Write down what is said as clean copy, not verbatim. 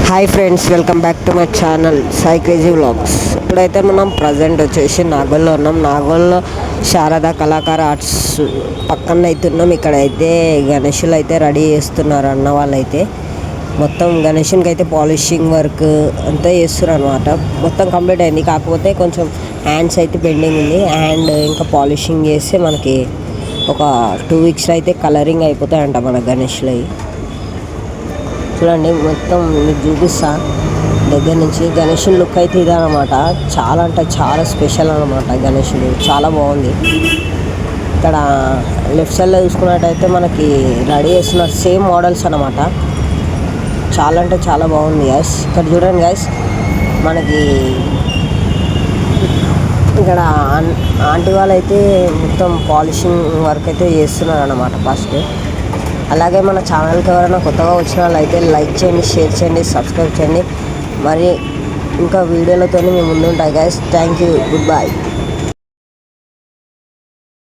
Hi friends, welcome back to my channel Sai crazy vlogs. ఇప్పుడైతే మనం present వచ్చేసి నాగోల్లో ఉన్నాం. నాగోల్లో శారదా కళాకార ఆర్ట్స్ పక్కన అయితే ఉన్నాం. ఇక్కడైతే గణేషులు అయితే రెడీ చేస్తున్నారు అన్న వాళ్ళైతే. మొత్తం గణేషునికి అయితే పాలిషింగ్ వర్క్ అంతా చేస్తున్నారు అనమాట. మొత్తం కంప్లీట్ అయింది, కాకపోతే కొంచెం హ్యాండ్స్ అయితే పెండింగ్ ఉంది. హ్యాండ్ ఇంకా పాలిషింగ్ చేస్తే మనకి ఒక 2 వీక్స్లో అయితే కలరింగ్ అయిపోతాయంట మన గణేష్లు. చూడండి, మొత్తం మీకు చూపిస్తా దగ్గర నుంచి. గణేషుని లుక్ అయితే ఇదే అనమాట. చాలా అంటే చాలా స్పెషల్ అనమాట. గణేషుడు చాలా బాగుంది. ఇక్కడ లెఫ్ట్ సైడ్లో చూసుకున్నట్టయితే మనకి రెడీ చేస్తున్నారు సేమ్ మోడల్స్ అనమాట. చాలా అంటే చాలా బాగుంది గైస్. ఇక్కడ చూడండి గైస్, మనకి ఇక్కడ ఆంటీ వాళ్ళైతే మొత్తం పాలిషింగ్ వర్క్ అయితే చేస్తున్నారు అన్నమాట ఫస్ట్. అలాగే మన ఛానల్కి ఎవరైనా కొత్తగా వచ్చిన వాళ్ళైతే లైక్ చేయండి, షేర్ చేయండి, సబ్స్క్రైబ్ చేయండి. మరి ఇంకా వీడియోలతో మేము ముందుంటాయి guys. Thank you, good bye.